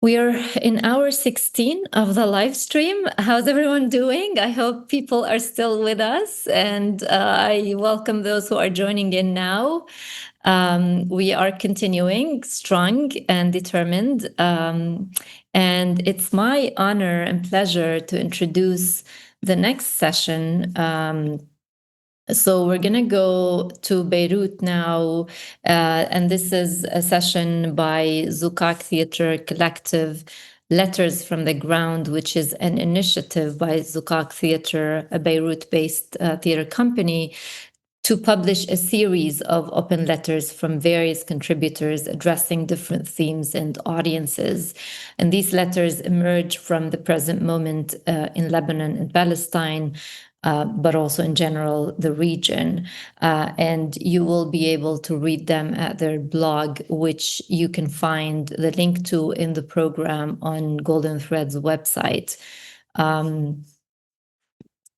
We are in hour 16 of the live stream. How's everyone doing? I hope people are still with us, and I welcome those who are joining in now. We are continuing strong and determined, and it's my honor and pleasure to introduce the next session. So we're going to go to Beirut now, and this is a session by Zoukak Theatre Collective, Letters from the Ground, which is an initiative by Zoukak Theatre, a Beirut-based theatre company, to publish a series of open letters from various contributors addressing different themes and audiences. And these letters emerge from the present moment in Lebanon and Palestine, but also in general, the region. And you will be able to read them at their blog, which you can find the link to in the program on Golden Thread's website.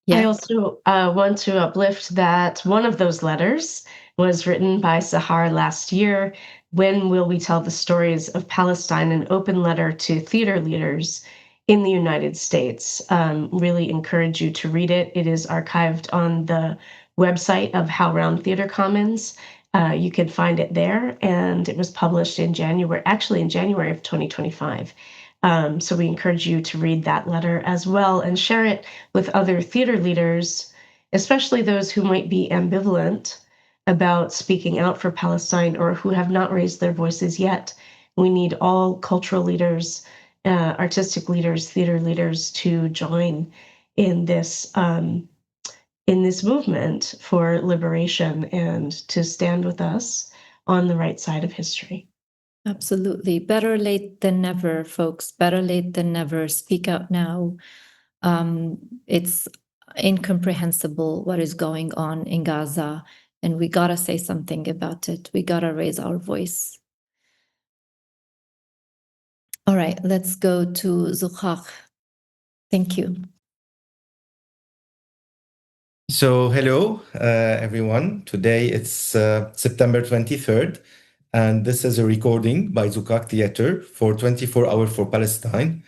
I also want to uplift that one of those letters was written by Sahar last year. When will we tell the stories of Palestine? An open letter to theater leaders in the United States. Really encourage you to read it. It is archived on the website of HowlRound Theater Commons. You can find it there, and it was published in January of 2025. So we encourage you to read that letter as well and share it with other theater leaders, especially those who might be ambivalent about speaking out for Palestine or who have not raised their voices yet. We need all cultural leaders, artistic leaders, theater leaders to join in this movement for liberation and to stand with us on the right side of history. Absolutely. Better late than never, folks. Better late than never. Speak out now. It's incomprehensible what is going on in Gaza, and we gotta say something about it. We gotta raise our voice. All right, let's go to Zoukak. Thank you. So hello, everyone. Today it's September 23rd. And this is a recording by Zoukak Theatre for 24 Hours for Palestine,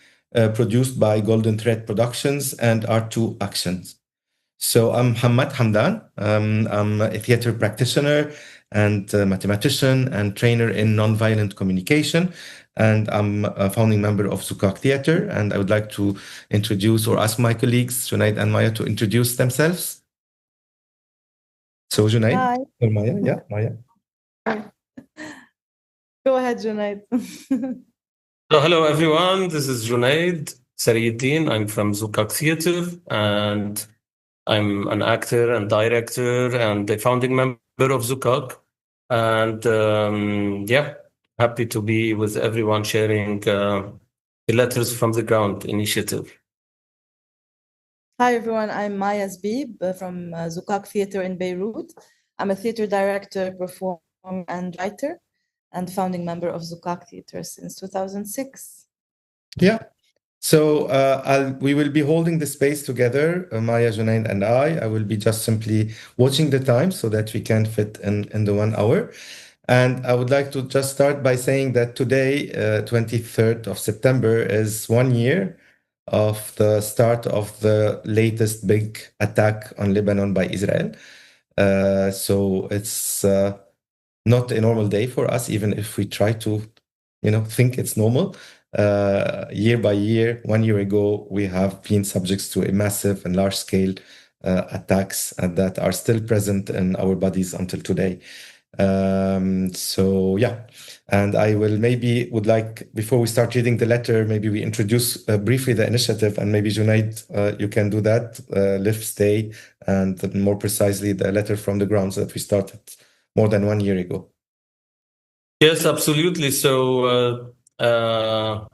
produced by Golden Thread Productions and R2 Actions. So I'm Hamdan. I'm a theatre practitioner and a mathematician and trainer in nonviolent communication. And I'm a founding member of Zoukak Theatre. And I would like to introduce or ask my colleagues, Junaid and Maya, to introduce themselves. So Junaid. Hi. Or Maya? Yeah, Maya. Go ahead, Junaid. Hello, everyone. This is Junaid Sarieddeen. I'm from Zoukak Theatre, and I'm an actor and director and a founding member of Zoukak. And happy to be with everyone sharing the Letters from the Ground initiative. Hi, everyone. I'm Maya Zbib from Zoukak Theatre in Beirut. I'm a theatre director, performer, and writer, and founding member of Zoukak Theatre since 2006. Yeah. So we will be holding the space together, Maya, Junaid, and I. I will be just simply watching the time so that we can fit in the 1 hour. And I would like to just start by saying that today, 23rd of September, is 1 year of the start of the latest big attack on Lebanon by Israel. So it's not a normal day for us, even if we try to, think it's normal. Year by year, 1 year ago, we have been subjects to a massive and large-scale attacks that are still present in our bodies until today. And I would like, before we start reading the letter, maybe we introduce briefly the initiative, and maybe Junaid, you can do that, live, stay, and more precisely the letter from the grounds that we started more than 1 year ago. Yes, absolutely. So at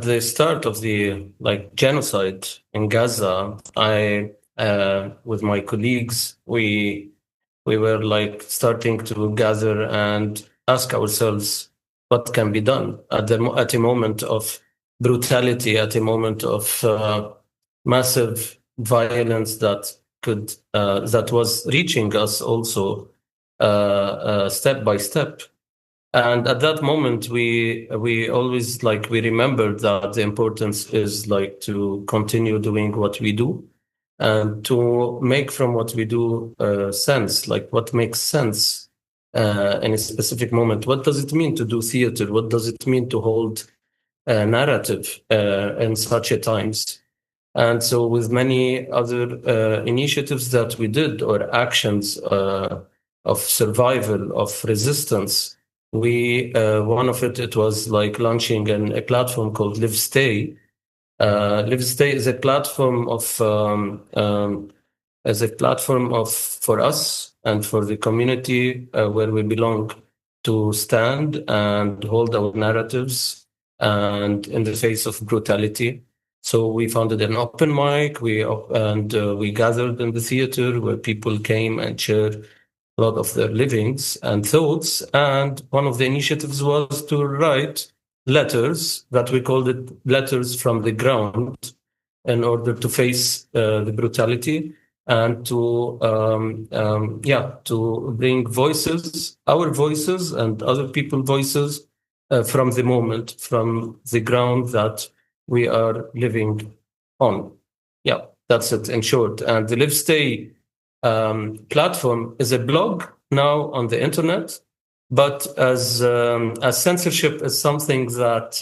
the start of the genocide in Gaza, I with my colleagues, we were starting to gather and ask ourselves what can be done at a moment of brutality, at a moment of massive violence that was reaching us also step by step. And at that moment, we always we remembered that the importance is to continue doing what we do and to make from what we do sense, like what makes sense in a specific moment. What does it mean to do theater? What does it mean to hold a narrative in such a times? And so with many other initiatives that we did or actions of survival, of resistance, we one of it was launching a platform called Live Stay. Live Stay is a platform for us and for the community where we belong to stand and hold our narratives and in the face of brutality. So we founded an open mic. We gathered in the theater where people came and shared a lot of their livings and thoughts. And one of the initiatives was to write letters that we called it letters from the ground in order to face the brutality and to bring voices, our voices and other people's voices from the moment, from the ground that we are living on. Yeah, that's it in short. And the Live Stay platform is a blog now on the internet, but as censorship is something that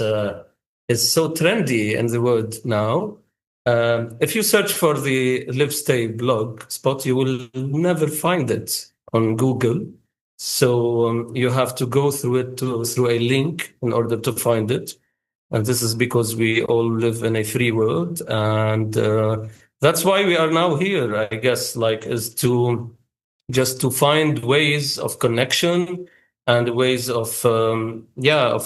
is so trendy in the world now, if you search for the Live Stay blog spot, you will never find it on Google. So you have to go through it through a link in order to find it. And this is because we all live in a free world. And that's why we are now here, I guess, is to just to find ways of connection and ways of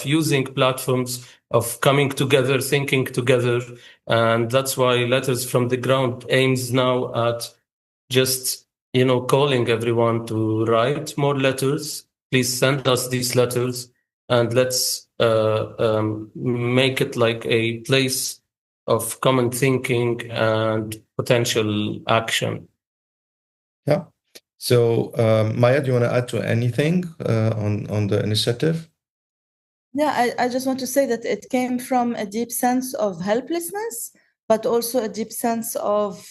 using platforms, of coming together, thinking together. And that's why Letters from the Ground aims now at just calling everyone to write more letters. Please send us these letters and let's make it like a place of common thinking and potential action. Yeah. So, Maya, do you want to add to anything on the initiative? Yeah, I just want to say that it came from a deep sense of helplessness, but also a deep sense of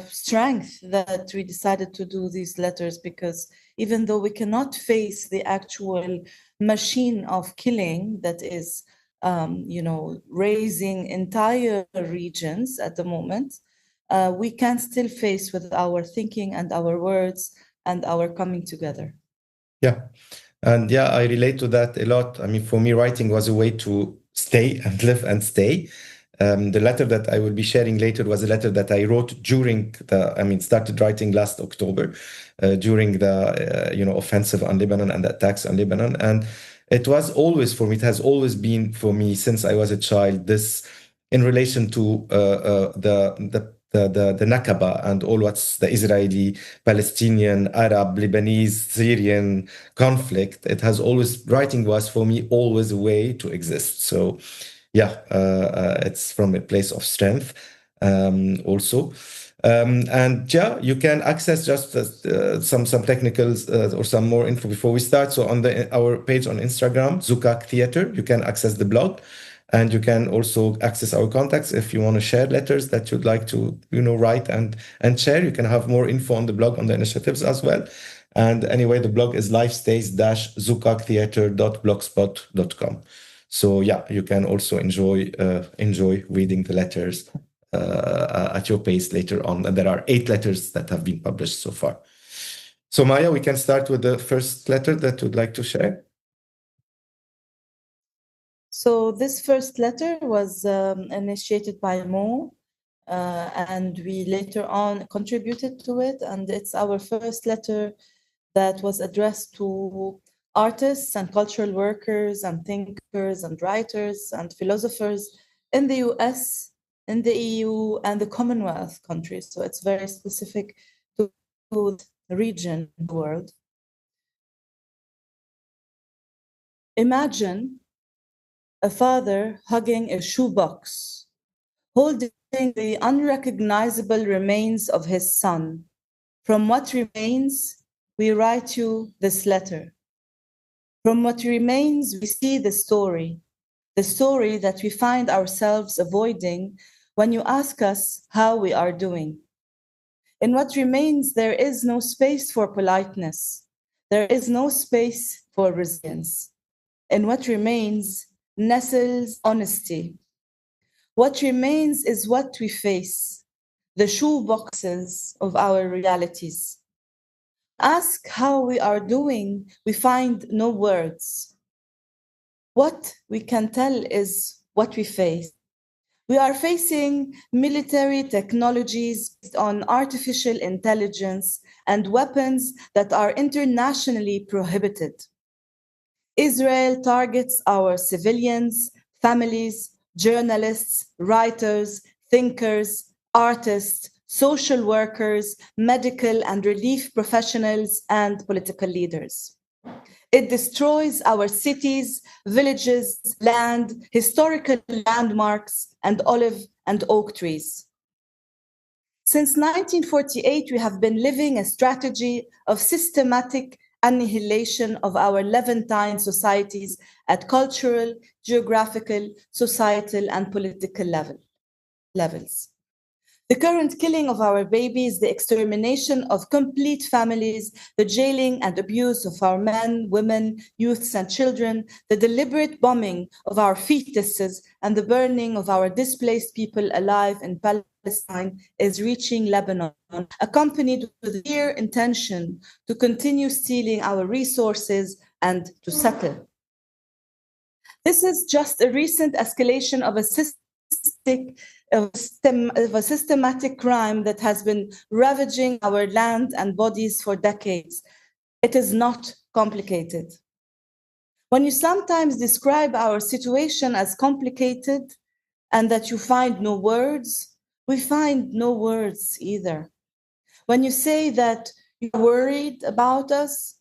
strength that we decided to do these letters, because even though we cannot face the actual machine of killing that is, raising entire regions at the moment, we can still face with our thinking and our words and our coming together. Yeah. And yeah, I relate to that a lot. I mean, for me, writing was a way to stay and live and stay. The letter that I will be sharing later was a letter that I wrote started writing last October during the, offensive on Lebanon and the attacks on Lebanon. And it was always for me, it has always been for me since I was a child, this in relation to the Nakaba and all what's the Israeli, Palestinian, Arab, Lebanese, Syrian conflict. It has always, writing was for me always a way to exist. So yeah, it's from a place of strength also. And yeah, you can access just some technicals or some more info before we start. So on our page on Instagram, Zoukak Theatre, you can access the blog. And you can also access our contacts if you want to share letters that you'd like to, write and share. You can have more info on the blog on the initiatives as well. And anyway, the blog is lifestays-zoukaktheatre.blogspot.com. So yeah, you can also enjoy reading the letters at your pace later on. And there are 8 letters that have been published so far. So Maya, we can start with the first letter that you'd like to share. So this first letter was initiated by Mo, and we later on contributed to it. And it's our first letter that was addressed to artists and cultural workers and thinkers and writers and philosophers in the US, in the EU, and the Commonwealth countries. So it's very specific to the region of the world. Imagine a father hugging a shoebox, holding the unrecognizable remains of his son. From what remains, we write you this letter. From what remains, we see the story that we find ourselves avoiding when you ask us how we are doing. In what remains, there is no space for politeness. There is no space for resilience. In what remains nestles honesty. What remains is what we face, the shoe boxes of our realities. Ask how we are doing, we find no words. What we can tell is what we face. We are facing military technologies based on artificial intelligence and weapons that are internationally prohibited. Israel targets our civilians, families, journalists, writers, thinkers, artists, social workers, medical and relief professionals, and political leaders. It destroys our cities, villages, land, historical landmarks, and olive and oak trees. Since 1948, we have been living a strategy of systematic annihilation of our Levantine societies at cultural, geographical, societal, and political levels. The current killing of our babies, the extermination of complete families, the jailing and abuse of our men, women, youths, and children, the deliberate bombing of our fetuses, and the burning of our displaced people alive in Palestine is reaching Lebanon, accompanied with the clear intention to continue stealing our resources and to settle. This is just a recent escalation of a systematic crime that has been ravaging our land and bodies for decades. It is not complicated. When you sometimes describe our situation as complicated and that you find no words, we find no words either. When you say that you're worried about us,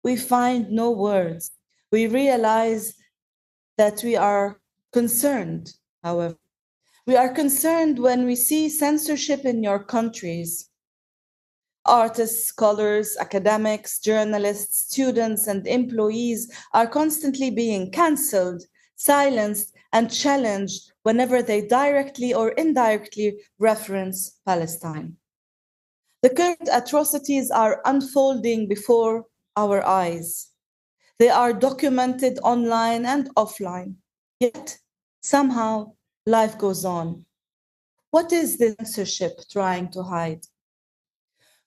we find no words. We realize that we are concerned, however. We are concerned when we see censorship in your countries. Artists, scholars, academics, journalists, students, and employees are constantly being cancelled, silenced, and challenged whenever they directly or indirectly reference Palestine. The current atrocities are unfolding before our eyes. They are documented online and offline, yet somehow life goes on. What is the censorship trying to hide?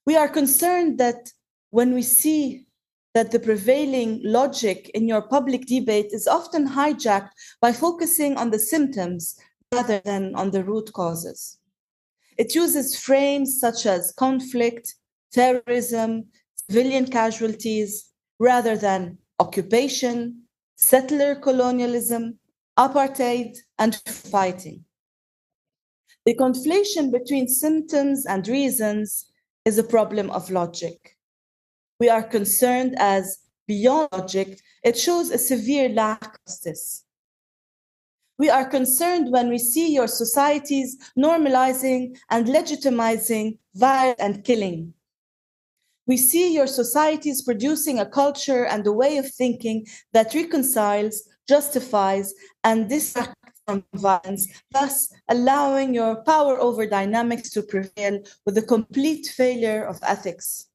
We are concerned that when we see that the prevailing logic in your public debate is often hijacked by focusing on the symptoms rather than on the root causes. It uses frames such as conflict, terrorism, civilian casualties, rather than occupation, settler colonialism, apartheid, and fighting. The conflation between symptoms and reasons is a problem of logic. We are concerned as beyond logic, it shows a severe lack of justice. We are concerned when we see your societies normalizing and legitimizing violence and killing. We see your societies producing a culture and a way of thinking that reconciles, justifies, and distracts from violence, thus allowing your power over dynamics to prevail with a complete failure of ethics.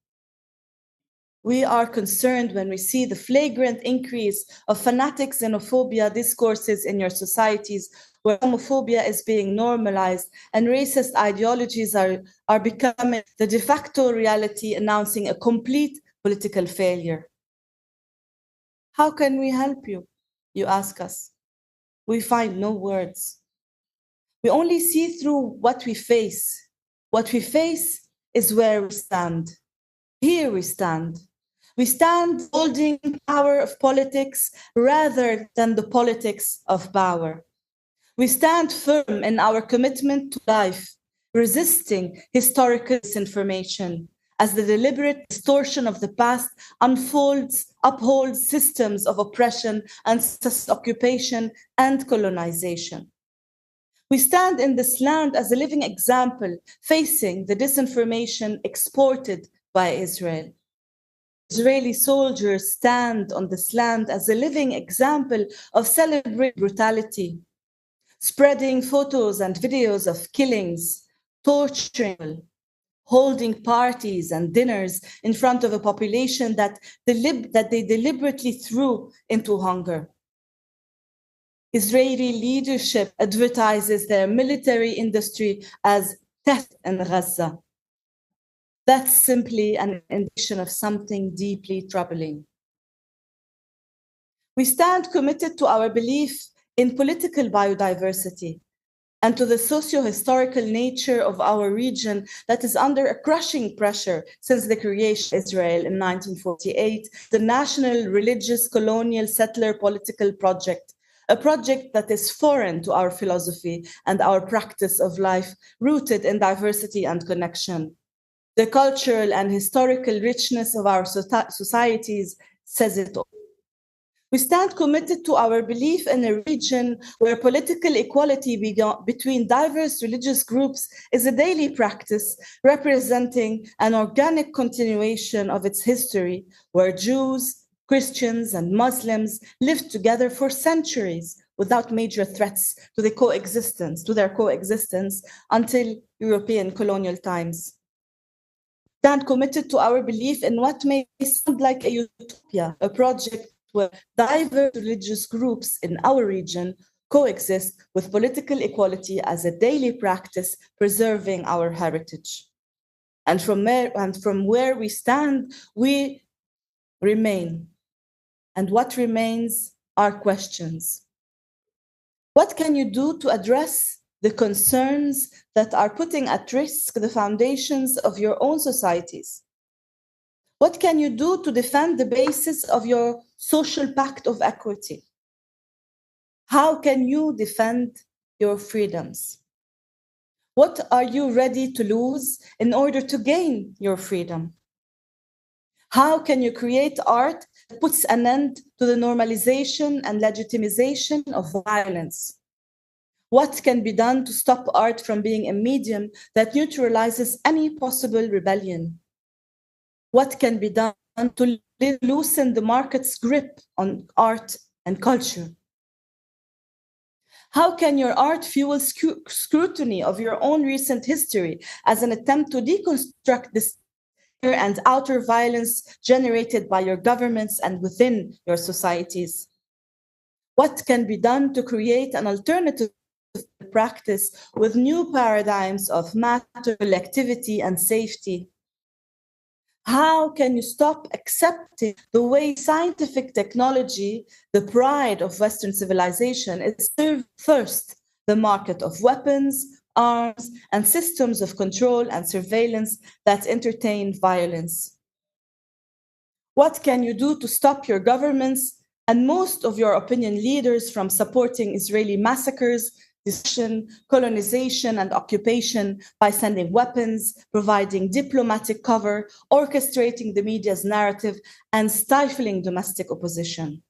We are concerned when we see the flagrant increase of fanatic xenophobia discourses in your societies, where homophobia is being normalized and racist ideologies are becoming the de facto reality, announcing a complete political failure. How can we help you? You ask us. We find no words. We only see through what we face. What we face is where we stand. Here we stand. We stand holding power of politics rather than the politics of power. We stand firm in our commitment to life, resisting historical disinformation as the deliberate distortion of the past upholds systems of oppression and occupation and colonization. We stand in this land as a living example, facing the disinformation exported by Israel. Israeli soldiers stand on this land as a living example of celebrating brutality, spreading photos and videos of killings, torturing, holding parties and dinners in front of a population that they deliberately threw into hunger. Israeli leadership advertises their military industry as death in Gaza. That's simply an indication of something deeply troubling. We stand committed to our belief in political biodiversity and to the socio-historical nature of our region that is under a crushing pressure since the creation of Israel in 1948, the national, religious, colonial, settler political project, a project that is foreign to our philosophy and our practice of life, rooted in diversity and connection. The cultural and historical richness of our societies says it all. We stand committed to our belief in a region where political equality between diverse religious groups is a daily practice, representing an organic continuation of its history, where Jews, Christians, and Muslims lived together for centuries without major threats to their coexistence until European colonial times. We stand committed to our belief in what may sound like a utopia, a project where diverse religious groups in our region coexist with political equality as a daily practice, preserving our heritage. And from where we stand, we remain. And what remains are questions. What can you do to address the concerns that are putting at risk the foundations of your own societies? What can you do to defend the basis of your social pact of equity? How can you defend your freedoms? What are you ready to lose in order to gain your freedom? How can you create art that puts an end to the normalization and legitimization of violence? What can be done to stop art from being a medium that neutralizes any possible rebellion? What can be done to loosen the market's grip on art and culture? How can your art fuel scrutiny of your own recent history as an attempt to deconstruct this inner and outer violence generated by your governments and within your societies? What can be done to create an alternative practice with new paradigms of matter, collectivity, and safety? How can you stop accepting the way scientific technology, the pride of Western civilization, is served first the market of weapons, arms, and systems of control and surveillance that entertain violence? What can you do to stop your governments and most of your opinion leaders from supporting Israeli massacres, destruction, colonization, and occupation by sending weapons, providing diplomatic cover, orchestrating the media's narrative, and stifling domestic opposition?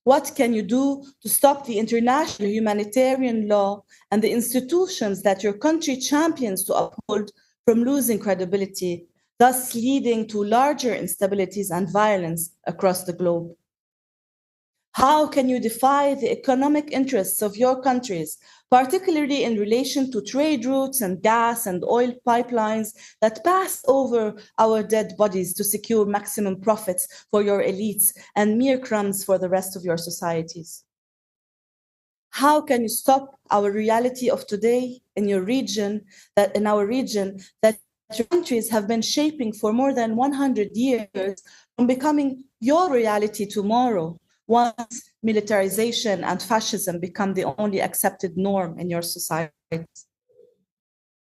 What can you do to stop the international humanitarian law and the institutions that your country champions to uphold from losing credibility, thus leading to larger instabilities and violence across the globe? How can you defy the economic interests of your countries, particularly in relation to trade routes and gas and oil pipelines that pass over our dead bodies to secure maximum profits for your elites and mere crumbs for the rest of your societies? How can you stop our reality of today in your region, that your countries have been shaping for more than 100 years, from becoming your reality tomorrow, once militarization and fascism become the only accepted norm in your society?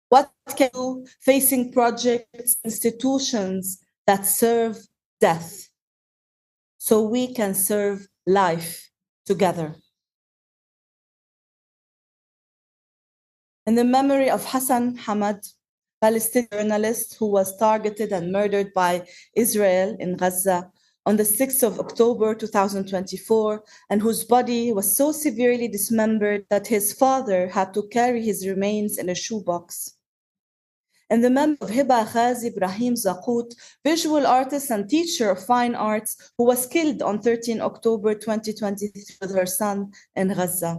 What can you do facing projects, institutions that serve death, so we can serve life together? In the memory of Hassan Hamad, Palestinian journalist who was targeted and murdered by Israel in Gaza on the 6th of October 2024, and whose body was so severely dismembered that his father had to carry his remains in a shoebox. In the memory of Hiba Ghazi Ibrahim Zaqut, visual artist and teacher of fine arts, who was killed on 13 October 2023 with her son in Gaza.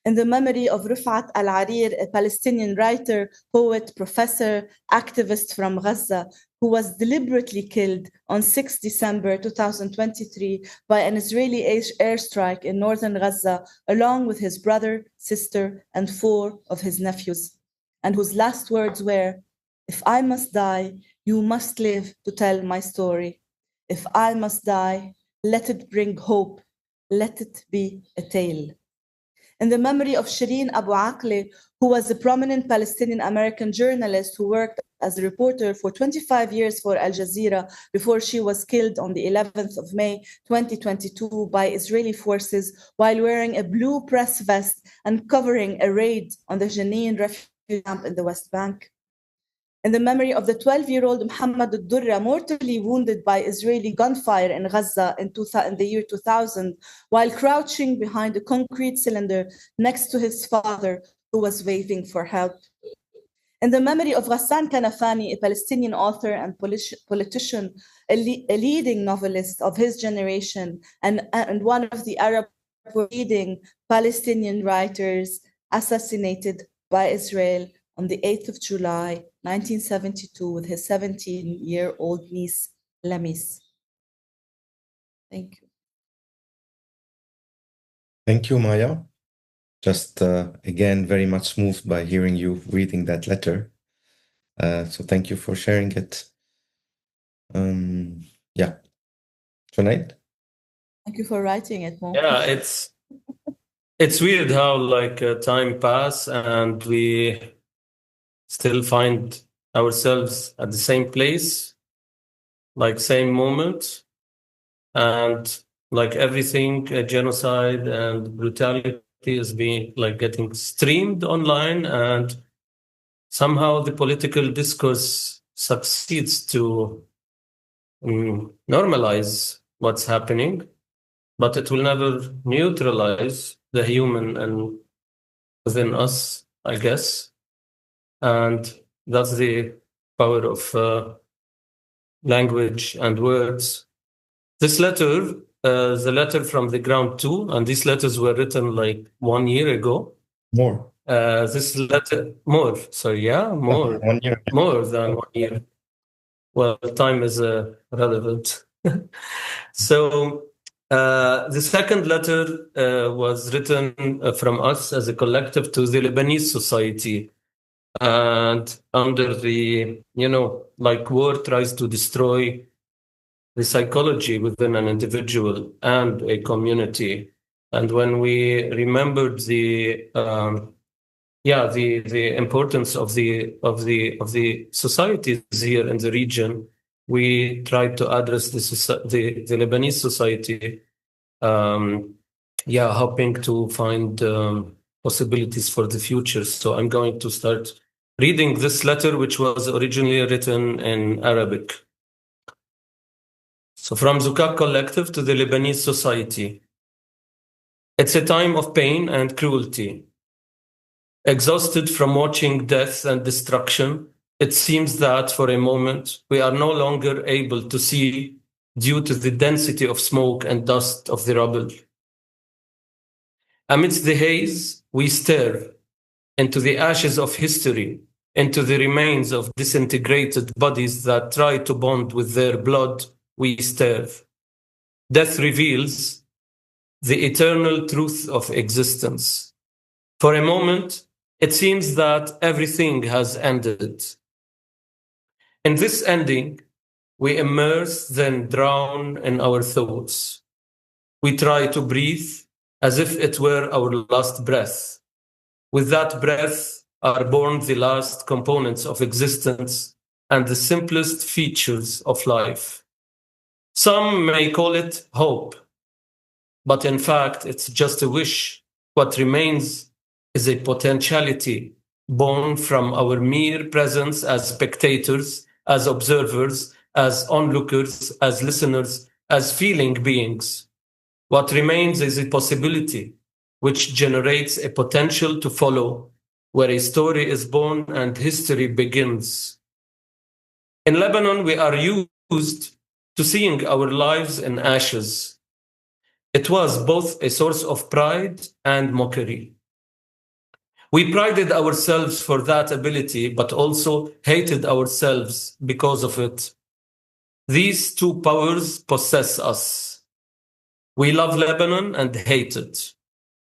In the memory of Rufat Al-Arir, a Palestinian writer, poet, professor, activist from Gaza, who was deliberately killed on 6 December 2023 by an Israeli airstrike in northern Gaza, along with his brother, sister, and 4 of his nephews, and whose last words were, "If I must die, you must live to tell my story. If I must die, let it bring hope. Let it be a tale." In the memory of Shireen Abu Akleh, who was a prominent Palestinian American journalist who worked as a reporter for 25 years for Al Jazeera before she was killed on the 11th of May 2022 by Israeli forces while wearing a blue press vest and covering a raid on the Jenin refugee camp in the West Bank. In the memory of the 12-year-old Mohamad al-Durra, mortally wounded by Israeli gunfire in Gaza in the year 2000, while crouching behind a concrete cylinder next to his father, who was waving for help. In the memory of Ghassan Kanafani, a Palestinian author and politician, a leading novelist of his generation, and one of the Arab leading Palestinian writers assassinated by Israel on the 8th of July, 1972, with his 17-year-old niece, Lamis. Thank you. Thank you, Maya. Just again, very much moved by hearing you reading that letter. So thank you for sharing it. Yeah. Junaid? Thank you for writing it, Mo. Yeah, it's weird how time pass and we still find ourselves at the same place, same moment, and everything, genocide and brutality is being getting streamed online, and somehow the political discourse succeeds to normalize what's happening, but it will never neutralize the human and within us, I guess. And that's the power of language and words. This letter, the letter from the ground too, and these letters were written 1 year ago. More. This letter, more. Sorry, yeah, more. 1 year. More than 1 year. Well, time is relevant. So the second letter was written from us as a collective to the Lebanese society. And under the, war tries to destroy the psychology within an individual and a community. And when we remembered the importance of the societies here in the region, we tried to address the Lebanese society, hoping to find possibilities for the future. So I'm going to start reading this letter, which was originally written in Arabic. So from Zoukak Collective to the Lebanese society. It's a time of pain and cruelty. Exhausted from watching death and destruction, it seems that for a moment we are no longer able to see due to the density of smoke and dust of the rubble. Amidst the haze, we stare into the ashes of history, into the remains of disintegrated bodies that try to bond with their blood. We stare. Death reveals the eternal truth of existence. For a moment, it seems that everything has ended. In this ending, we immerse, then drown in our thoughts. We try to breathe as if it were our last breath. With that breath are born the last components of existence and the simplest features of life. Some may call it hope, but in fact, it's just a wish. What remains is a potentiality born from our mere presence as spectators, as observers, as onlookers, as listeners, as feeling beings. What remains is a possibility which generates a potential to follow, where a story is born and history begins. In Lebanon, we are used to seeing our lives in ashes. It was both a source of pride and mockery. We prided ourselves for that ability, but also hated ourselves because of it. These two powers possess us. We love Lebanon and hate it.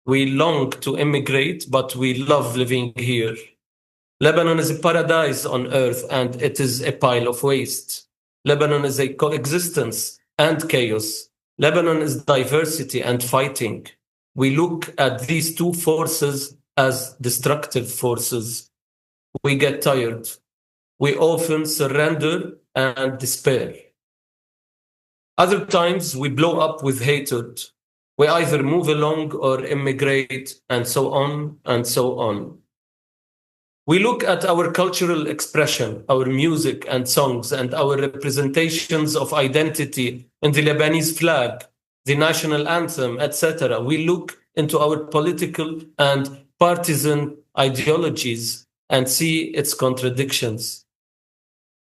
We long to immigrate, but we love living here. Lebanon is a paradise on earth, and it is a pile of waste. Lebanon is a coexistence and chaos. Lebanon is diversity and fighting. We look at these two forces as destructive forces. We get tired. We often surrender and despair. Other times we blow up with hatred. We either move along or immigrate, and so on and so on. We look at our cultural expression, our music and songs, and our representations of identity in the Lebanese flag, the national anthem, etc. We look into our political and partisan ideologies and see its contradictions.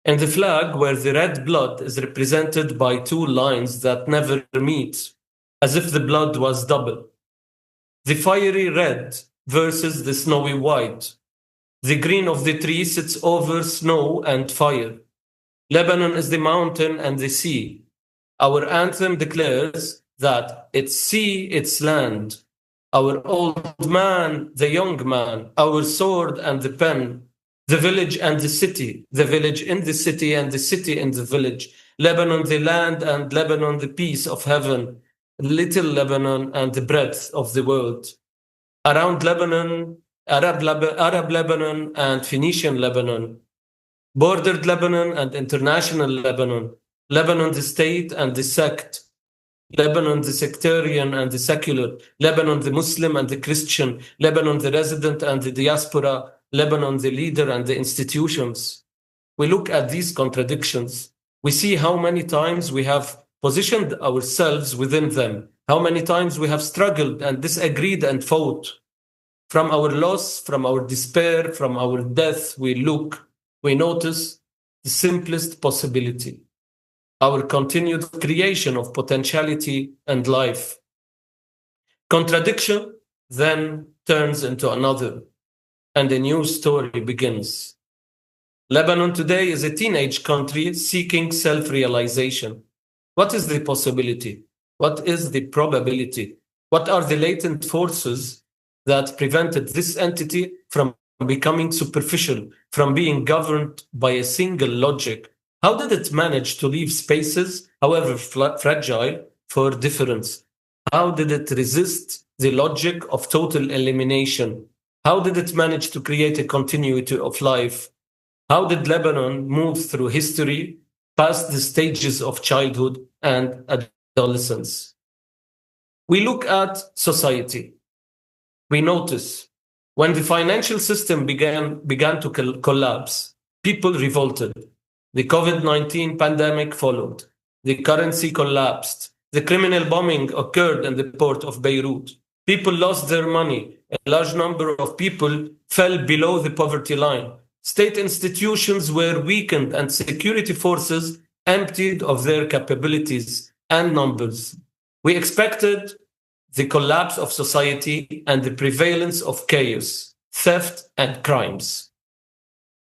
In the flag, where the red blood is represented by two lines that never meet, as if the blood was double. The fiery red versus the snowy white. The green of the tree sits over snow and fire. Lebanon is the mountain and the sea. Our anthem declares that it's sea, it's land. Our old man, the young man, our sword and the pen, the village and the city, the village in the city and the city in the village, Lebanon the land and Lebanon the peace of heaven, little Lebanon and the breadth of the world. Around Lebanon, Arab Lebanon and Phoenician Lebanon, bordered Lebanon and international Lebanon, Lebanon the state and the sect, Lebanon the sectarian and the secular, Lebanon the Muslim and the Christian, Lebanon the resident and the diaspora, Lebanon the leader and the institutions. We look at these contradictions. We see how many times we have positioned ourselves within them, how many times we have struggled and disagreed and fought. From our loss, from our despair, from our death, we look, we notice the simplest possibility, our continued creation of potentiality and life. Contradiction then turns into another, and a new story begins. Lebanon today is a teenage country seeking self-realization. What is the possibility? What is the probability? What are the latent forces that prevented this entity from becoming superficial, from being governed by a single logic? How did it manage to leave spaces, however fragile, for difference? How did it resist the logic of total elimination? How did it manage to create a continuity of life? How did Lebanon move through history, past the stages of childhood and adolescence? We look at society. We notice when the financial system began to collapse, people revolted. The COVID-19 pandemic followed. The currency collapsed. The criminal bombing occurred in the port of Beirut. People lost their money. A large number of people fell below the poverty line. State institutions were weakened and security forces emptied of their capabilities and numbers. We expected the collapse of society and the prevalence of chaos, theft, and crimes.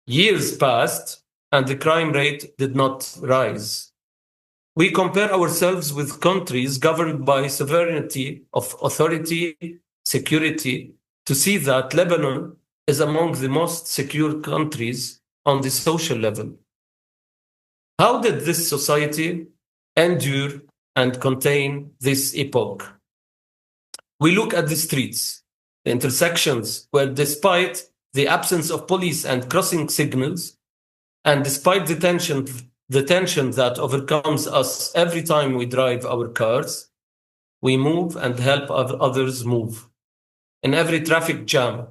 Years passed, and the crime rate did not rise. We compare ourselves with countries governed by sovereignty of authority, security, to see that Lebanon is among the most secure countries on the social level. How did this society endure and contain this epoch? We look at the streets, the intersections, where despite the absence of police and crossing signals, and despite the tension that overcomes us every time we drive our cars, we move and help others move. In every traffic jam,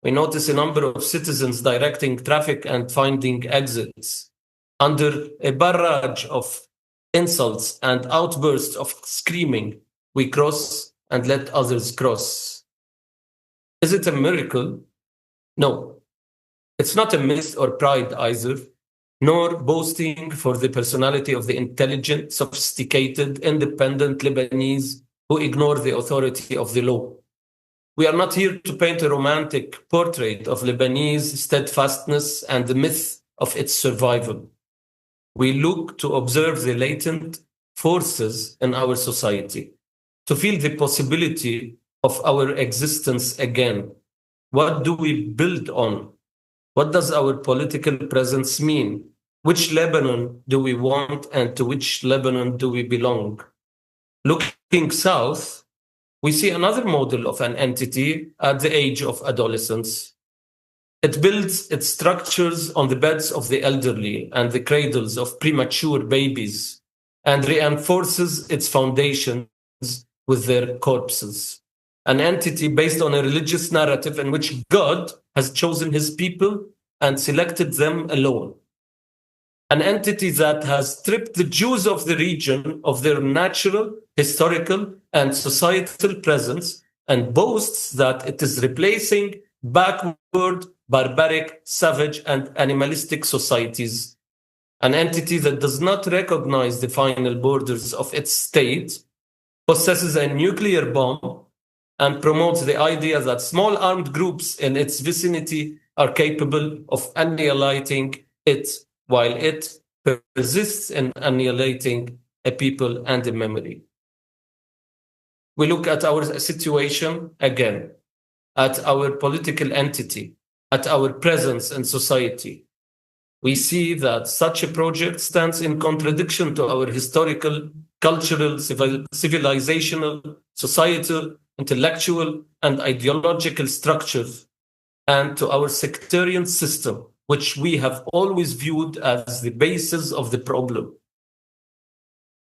we notice a number of citizens directing traffic and finding exits. Under a barrage of insults and outbursts of screaming, we cross and let others cross. Is it a miracle? No, it's not a myth or pride either, nor boasting for the personality of the intelligent, sophisticated, independent Lebanese who ignore the authority of the law. We are not here to paint a romantic portrait of Lebanese steadfastness and the myth of its survival. We look to observe the latent forces in our society, to feel the possibility of our existence again. What do we build on? What does our political presence mean? Which Lebanon do we want, and to which Lebanon do we belong? Looking south, we see another model of an entity at the age of adolescence. It builds its structures on the beds of the elderly and the cradles of premature babies, and reinforces its foundations with their corpses. An entity based on a religious narrative in which God has chosen his people and selected them alone. An entity that has stripped the Jews of the region of their natural, historical, and societal presence, and boasts that it is replacing backward, barbaric, savage, and animalistic societies. An entity that does not recognize the final borders of its state, possesses a nuclear bomb, and promotes the idea that small armed groups in its vicinity are capable of annihilating it, while it persists in annihilating a people and a memory. We look at our situation again, at our political entity, at our presence in society. We see that such a project stands in contradiction to our historical, cultural, civilizational, societal, intellectual, and ideological structures, and to our sectarian system, which we have always viewed as the basis of the problem.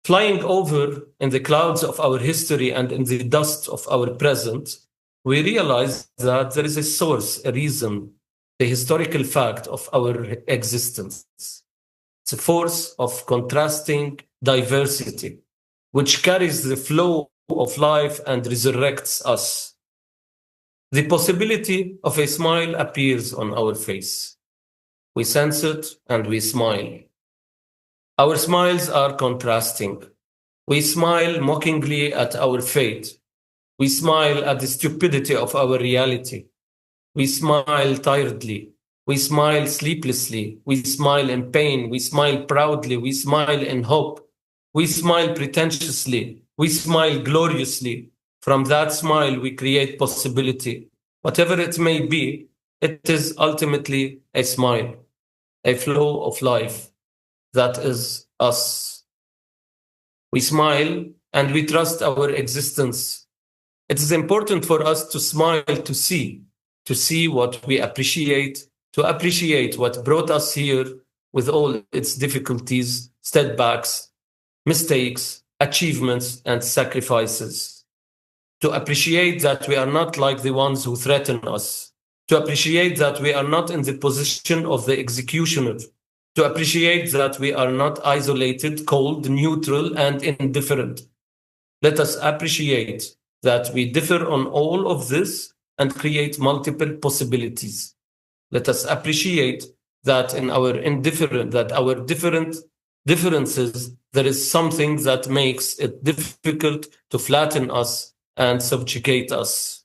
Flying over in the clouds of our history and in the dust of our present, we realize that there is a source, a reason, the historical fact of our existence. It's a force of contrasting diversity, which carries the flow of life and resurrects us. The possibility of a smile appears on our face. We sense it and we smile. Our smiles are contrasting. We smile mockingly at our fate. We smile at the stupidity of our reality. We smile tiredly. We smile sleeplessly. We smile in pain. We smile proudly. We smile in hope. We smile pretentiously. We smile gloriously. From that smile, we create possibility. Whatever it may be, it is ultimately a smile, a flow of life. That is us. We smile and we trust our existence. It is important for us to smile to see what we appreciate, to appreciate what brought us here with all its difficulties, setbacks, mistakes, achievements, and sacrifices. To appreciate that we are not like the ones who threaten us. To appreciate that we are not in the position of the executioner. To appreciate that we are not isolated, cold, neutral, and indifferent. Let us appreciate that we differ on all of this and create multiple possibilities. Let us appreciate that in our different differences, there is something that makes it difficult to flatten us and subjugate us.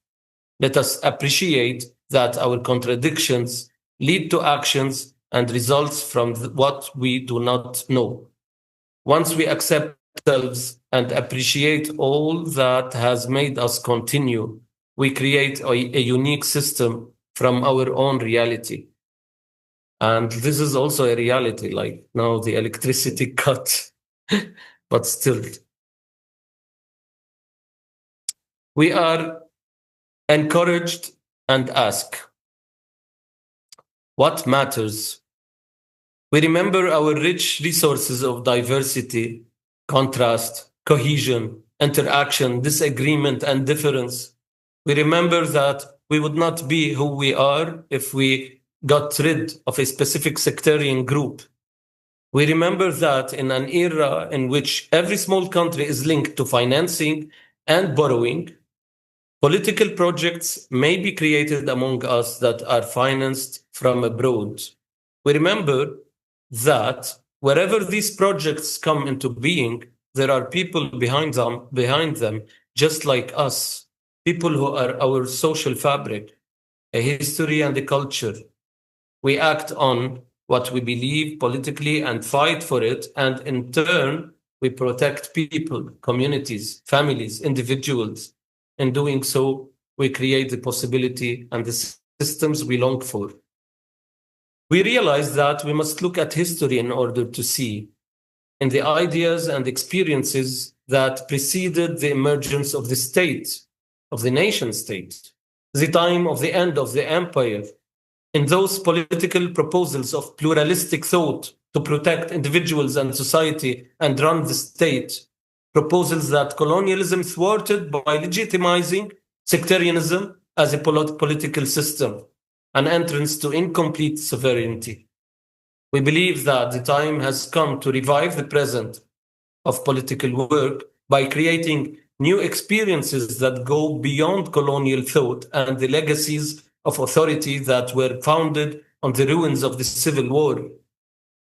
Let us appreciate that our contradictions lead to actions and results from what we do not know. Once we accept ourselves and appreciate all that has made us continue, we create a unique system from our own reality. And this is also a reality, like now the electricity cut, but still. We are encouraged and ask, what matters? We remember our rich resources of diversity, contrast, cohesion, interaction, disagreement, and difference. We remember that we would not be who we are if we got rid of a specific sectarian group. We remember that in an era in which every small country is linked to financing and borrowing, Political projects may be created among us that are financed from abroad. We remember that wherever these projects come into being, there are people behind them, just like us, people who are our social fabric, a history and a culture. We act on what we believe politically and fight for it, and in turn, we protect people, communities, families, individuals. In doing so, we create the possibility and the systems we long for. We realize that we must look at history in order to see in the ideas and experiences that preceded the emergence of the state, of the nation state, the time of the end of the empire, in those political proposals of pluralistic thought to protect individuals and society and run the state, proposals that colonialism thwarted by legitimizing sectarianism as a political system, an entrance to incomplete sovereignty. We believe that the time has come to revive the present of political work by creating new experiences that go beyond colonial thought and the legacies of authority that were founded on the ruins of the Civil War.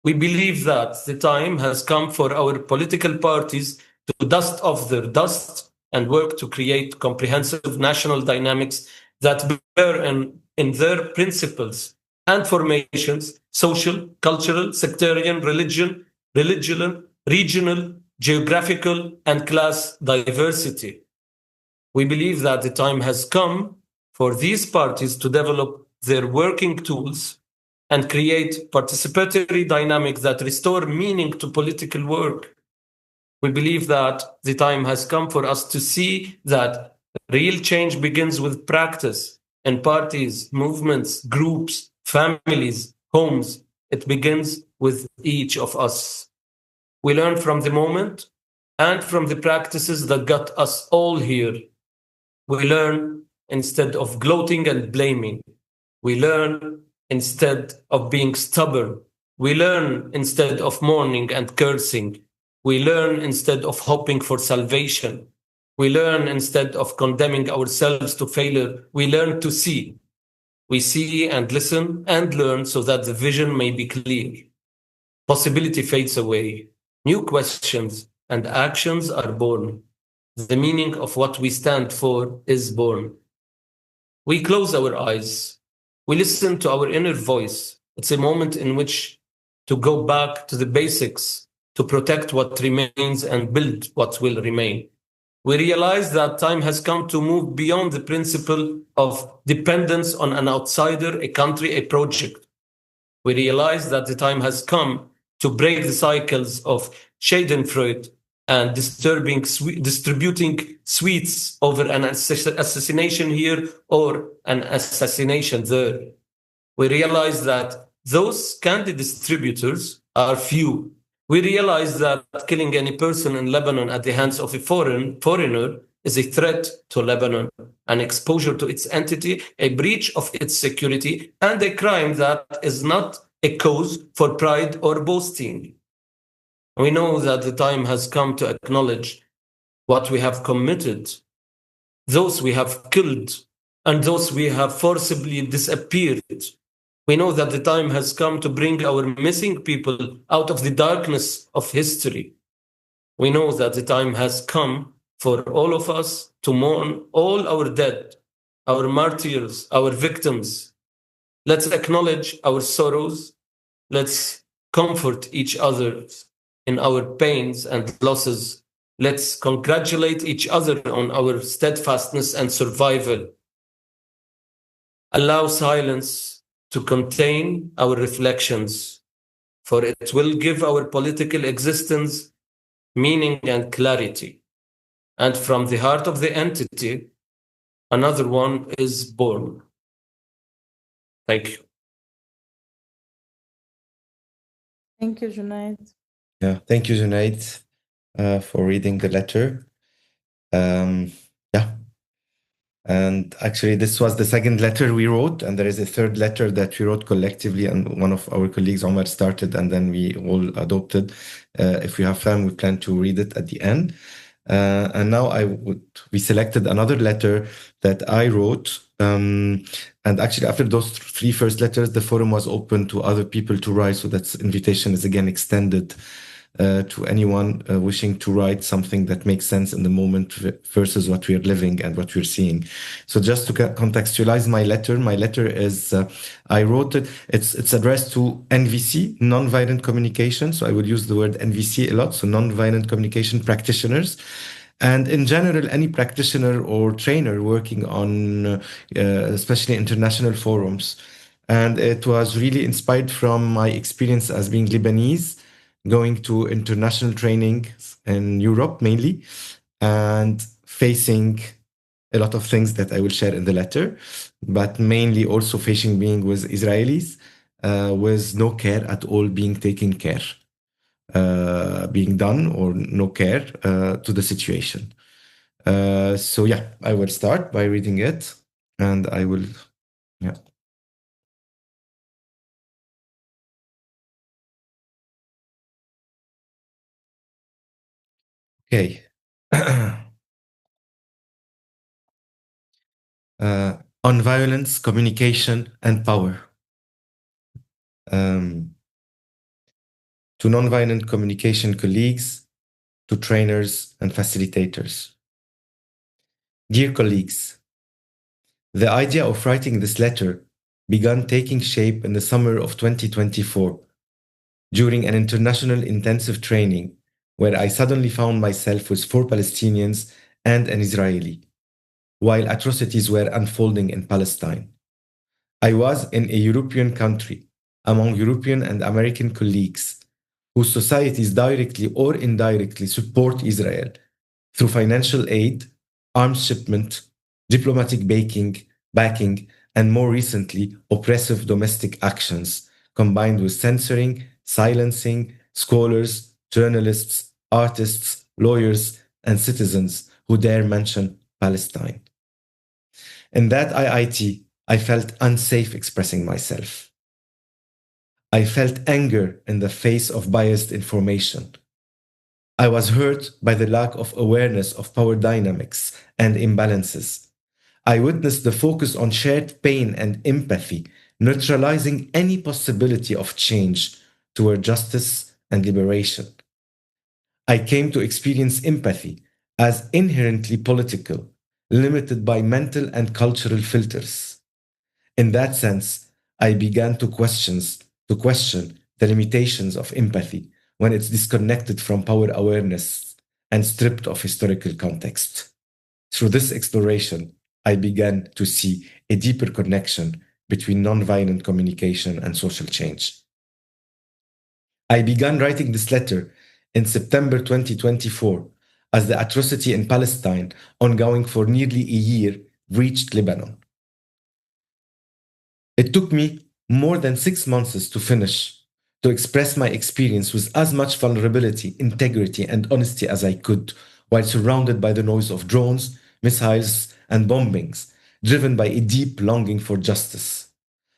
We believe that the time has come for our political parties to dust off their dust and work to create comprehensive national dynamics that bear in their principles and formations social, cultural, sectarian, regional, geographical, and class diversity. We believe that the time has come for these parties to develop their working tools and create participatory dynamics that restore meaning to political work. We believe that the time has come for us to see that real change begins with practice in parties, movements, groups, families, homes. It begins with each of us. We learn from the moment and from the practices that got us all here. We learn instead of gloating and blaming. We learn instead of being stubborn. We learn instead of mourning and cursing. We learn instead of hoping for salvation. We learn instead of condemning ourselves to failure. We learn to see. We see and listen and learn so that the vision may be clear. Possibility fades away. New questions and actions are born. The meaning of what we stand for is born. We close our eyes. We listen to our inner voice. It's a moment in which to go back to the basics, to protect what remains and build what will remain. We realize that time has come to move beyond the principle of dependence on an outsider, a country, a project. We realize that the time has come to break the cycles of Schadenfreude and distributing sweets over an assassination here or an assassination there. We realize that those candy distributors are few. We realize that killing any person in Lebanon at the hands of a foreigner is a threat to Lebanon, an exposure to its entity, a breach of its security, and a crime that is not a cause for pride or boasting. We know that the time has come to acknowledge what we have committed, those we have killed, and those we have forcibly disappeared. We know that the time has come to bring our missing people out of the darkness of history. We know that the time has come for all of us to mourn all our dead, our martyrs, our victims. Let's acknowledge our sorrows. Let's comfort each other in our pains and losses. Let's congratulate each other on our steadfastness and survival. Allow silence to contain our reflections, for it will give our political existence meaning and clarity. And from the heart of the entity, another one is born. Thank you. Thank you, Junaid. Yeah, thank you, Junaid, for reading the letter. Yeah. And actually, this was the second letter we wrote, and there is a third letter that we wrote collectively, and one of our colleagues, Omar, started, and then we all adopted. If we have time, we plan to read it at the end. And now we selected another letter that I wrote. And actually, after those three first letters, the forum was open to other people to write. So that invitation is again extended to anyone wishing to write something that makes sense in the moment versus what we are living and what we're seeing. So just to contextualize my letter is, I wrote it, it's addressed to NVC, Nonviolent Communication. So I would use the word NVC a lot, so Nonviolent Communication Practitioners. And in general, any practitioner or trainer working on especially international forums. And it was really inspired from my experience as being Lebanese, going to international training in Europe mainly, and facing a lot of things that I will share in the letter, but mainly also facing being with Israelis, with no care at all being taken care, being done or no care to the situation. So yeah, I will start by reading it, and I will, yeah. Okay. On violence, communication, and power. To nonviolent communication colleagues, to trainers and facilitators. Dear colleagues, the idea of writing this letter began taking shape in the summer of 2024 during an international intensive training where I suddenly found myself with 4 Palestinians and an Israeli, while atrocities were unfolding in Palestine. I was in a European country among European and American colleagues whose societies directly or indirectly support Israel through financial aid, arms shipment, diplomatic backing, and more recently, oppressive domestic actions, combined with censoring, silencing scholars, journalists, artists, lawyers, and citizens who dare mention Palestine. In that IIT, I felt unsafe expressing myself. I felt anger in the face of biased information. I was hurt by the lack of awareness of power dynamics and imbalances. I witnessed the focus on shared pain and empathy, neutralizing any possibility of change toward justice and liberation. I came to experience empathy as inherently political, limited by mental and cultural filters. In that sense, I began to question the limitations of empathy when it's disconnected from power awareness and stripped of historical context. Through this exploration, I began to see a deeper connection between nonviolent communication and social change. I began writing this letter in September 2024 as the atrocity in Palestine, ongoing for nearly a year, reached Lebanon. It took me more than 6 months to finish, to express my experience with as much vulnerability, integrity, and honesty as I could, while surrounded by the noise of drones, missiles, and bombings, driven by a deep longing for justice.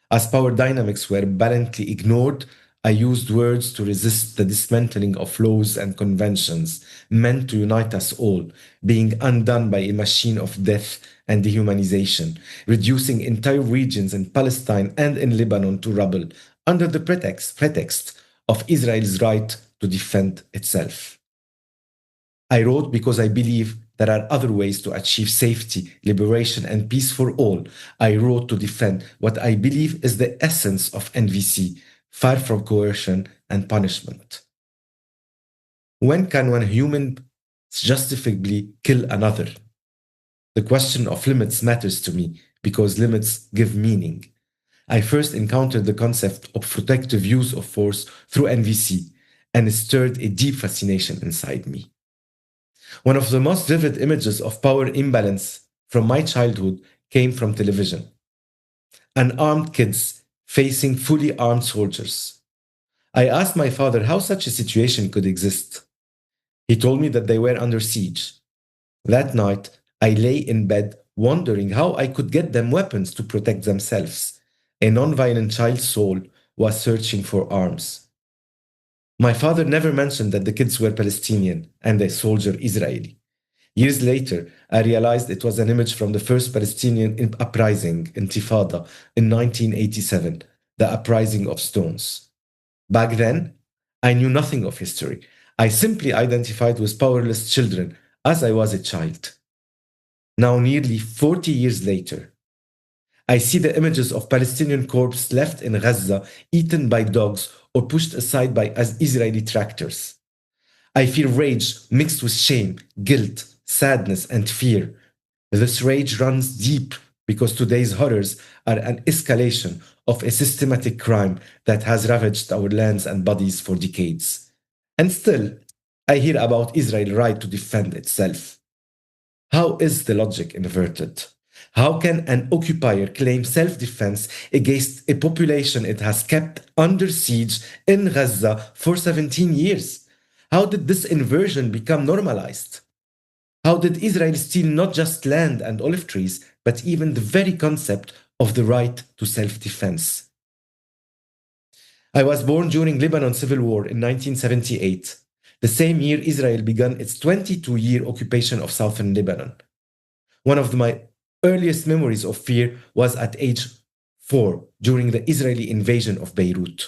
As power dynamics were blatantly ignored, I used words to resist the dismantling of laws and conventions meant to unite us all, being undone by a machine of death and dehumanization, reducing entire regions in Palestine and in Lebanon to rubble under the pretext of Israel's right to defend itself. I wrote because I believe there are other ways to achieve safety, liberation, and peace for all. I wrote to defend what I believe is the essence of NVC, far from coercion and punishment. When can one human justifiably kill another? The question of limits matters to me because limits give meaning. I first encountered the concept of protective use of force through NVC, and it stirred a deep fascination inside me. One of the most vivid images of power imbalance from my childhood came from television. Unarmed kids facing fully armed soldiers. I asked my father how such a situation could exist. He told me that they were under siege. That night, I lay in bed wondering how I could get them weapons to protect themselves. A non-violent child's soul was searching for arms. My father never mentioned that the kids were Palestinian and a soldier Israeli. Years later, I realized it was an image from the first Palestinian uprising, Intifada, in 1987, the uprising of stones. Back then, I knew nothing of history. I simply identified with powerless children as I was a child. Now, nearly 40 years later, I see the images of Palestinian corpses left in Gaza, eaten by dogs or pushed aside by Israeli tractors. I feel rage mixed with shame, guilt, sadness, and fear. This rage runs deep because today's horrors are an escalation of a systematic crime that has ravaged our lands and bodies for decades. And still, I hear about Israel's right to defend itself. How is the logic inverted? How can an occupier claim self-defense against a population it has kept under siege in Gaza for 17 years? How did this inversion become normalized? How did Israel steal not just land and olive trees, but even the very concept of the right to self-defense? I was born during Lebanon civil war in 1978, the same year Israel began its 22-year occupation of southern Lebanon. One of my earliest memories of fear was at age 4 during the Israeli invasion of Beirut.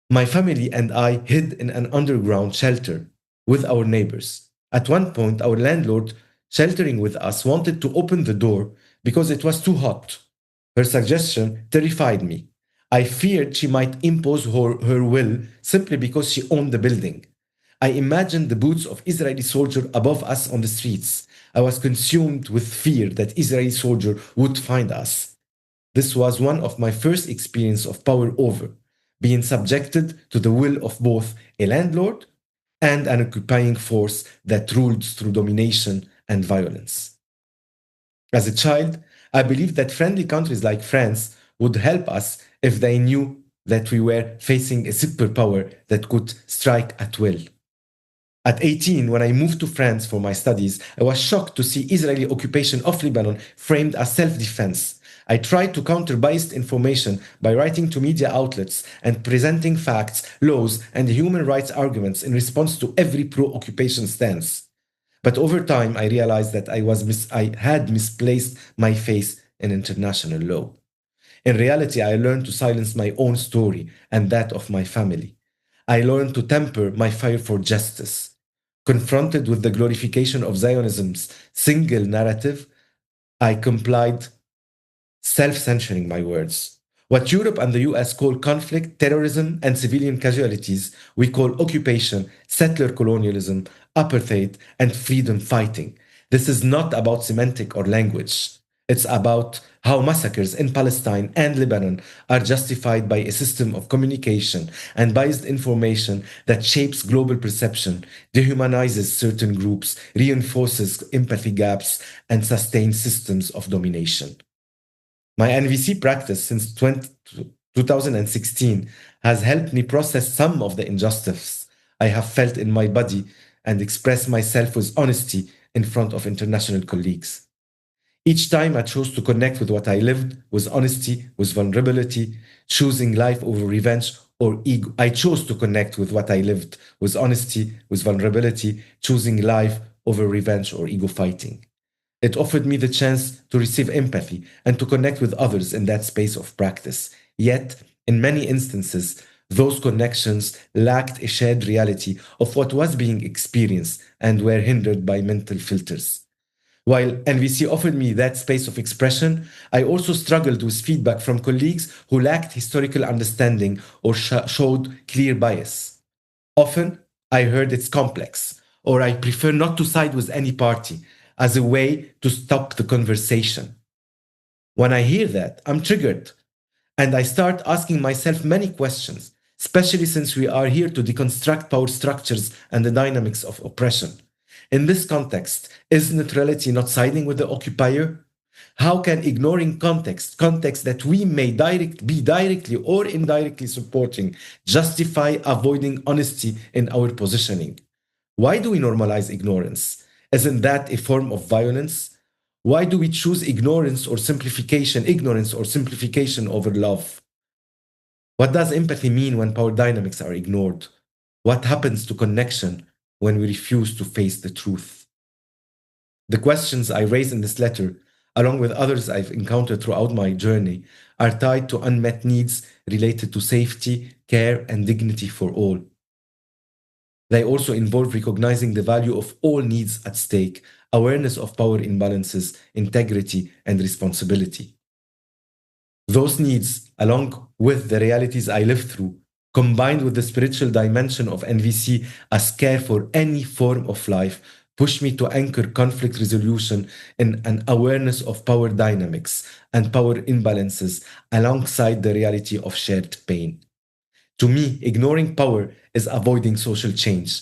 My family and I hid in an underground shelter with our neighbors. At one point, our landlord, sheltering with us, wanted to open the door because it was too hot. Her suggestion terrified me. I feared she might impose her will simply because she owned the building. I imagined the boots of Israeli soldiers above us on the streets. I was consumed with fear that Israeli soldiers would find us. This was one of my first experiences of power over, being subjected to the will of both a landlord and an occupying force that ruled through domination and violence. As a child, I believed that friendly countries like France would help us if they knew that we were facing a superpower that could strike at will. At 18, when I moved to France for my studies, I was shocked to see Israeli occupation of Lebanon framed as self-defense. I tried to counter biased information by writing to media outlets and presenting facts, laws, and human rights arguments in response to every pro-occupation stance. But over time, I realized that I had misplaced my faith in international law. In reality, I learned to silence my own story and that of my family. I learned to temper my fire for justice. Confronted with the glorification of Zionism's single narrative, I complied, self-censoring my words. What Europe and the US call conflict, terrorism, and civilian casualties, we call occupation, settler colonialism, apartheid, and freedom fighting. This is not about semantic or language. It's about how massacres in Palestine and Lebanon are justified by a system of communication and biased information that shapes global perception, dehumanizes certain groups, reinforces empathy gaps, and sustains systems of domination. My NVC practice since 2016 has helped me process some of the injustice I have felt in my body and express myself with honesty in front of international colleagues. Each time I chose to connect with what I lived, with honesty, with vulnerability, choosing life over revenge or ego. I chose to connect with what I lived, with honesty, with vulnerability, choosing life over revenge or ego fighting. It offered me the chance to receive empathy and to connect with others in that space of practice. Yet, in many instances, those connections lacked a shared reality of what was being experienced and were hindered by mental filters. While NVC offered me that space of expression, I also struggled with feedback from colleagues who lacked historical understanding or showed clear bias. Often, I heard it's complex, or I prefer not to side with any party, as a way to stop the conversation. When I hear that, I'm triggered, and I start asking myself many questions, especially since we are here to deconstruct power structures and the dynamics of oppression. In this context, is neutrality not siding with the occupier? How can ignoring context that we may be directly or indirectly supporting, justify avoiding honesty in our positioning? Why do we normalize ignorance? Isn't that a form of violence? Why do we choose ignorance or simplification over love? What does empathy mean when power dynamics are ignored? What happens to connection when we refuse to face the truth? The questions I raise in this letter, along with others I've encountered throughout my journey, are tied to unmet needs related to safety, care, and dignity for all. They also involve recognizing the value of all needs at stake, awareness of power imbalances, integrity, and responsibility. Those needs, along with the realities I live through, combined with the spiritual dimension of NVC as care for any form of life, push me to anchor conflict resolution in an awareness of power dynamics and power imbalances alongside the reality of shared pain. To me, ignoring power is avoiding social change.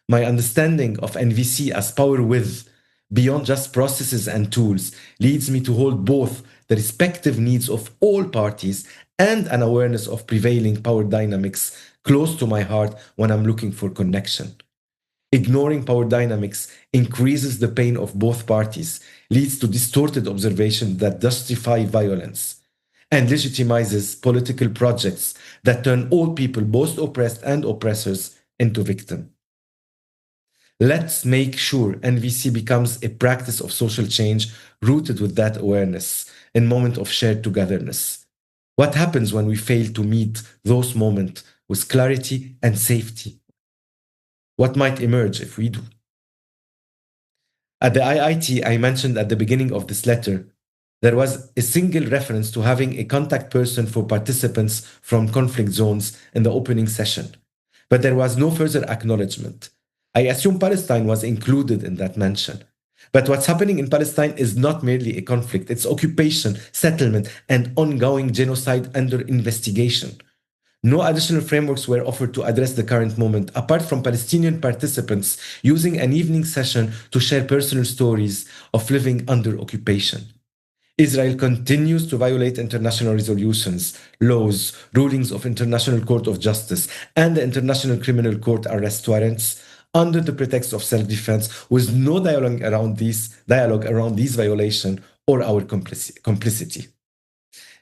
My understanding of NVC as power with, beyond just processes and tools, leads me to hold both the respective needs of all parties and an awareness of prevailing power dynamics close to my heart when I'm looking for connection. Ignoring power dynamics increases the pain of both parties, leads to distorted observations that justify violence, and legitimizes political projects that turn all people, both oppressed and oppressors, into victims. Let's make sure NVC becomes a practice of social change rooted with that awareness in moment of shared togetherness. What happens when we fail to meet those moments with clarity and safety? What might emerge if we do? At the IIT I mentioned at the beginning of this letter, there was a single reference to having a contact person for participants from conflict zones in the opening session, but there was no further acknowledgement. I assume Palestine was included in that mention. But what's happening in Palestine is not merely a conflict, it's occupation, settlement, and ongoing genocide under investigation. No additional frameworks were offered to address the current moment, apart from Palestinian participants using an evening session to share personal stories of living under occupation. Israel continues to violate international resolutions, laws, rulings of International Court of Justice, and the International Criminal Court arrest warrants under the pretext of self-defense, with no dialogue around these violations or our complicity.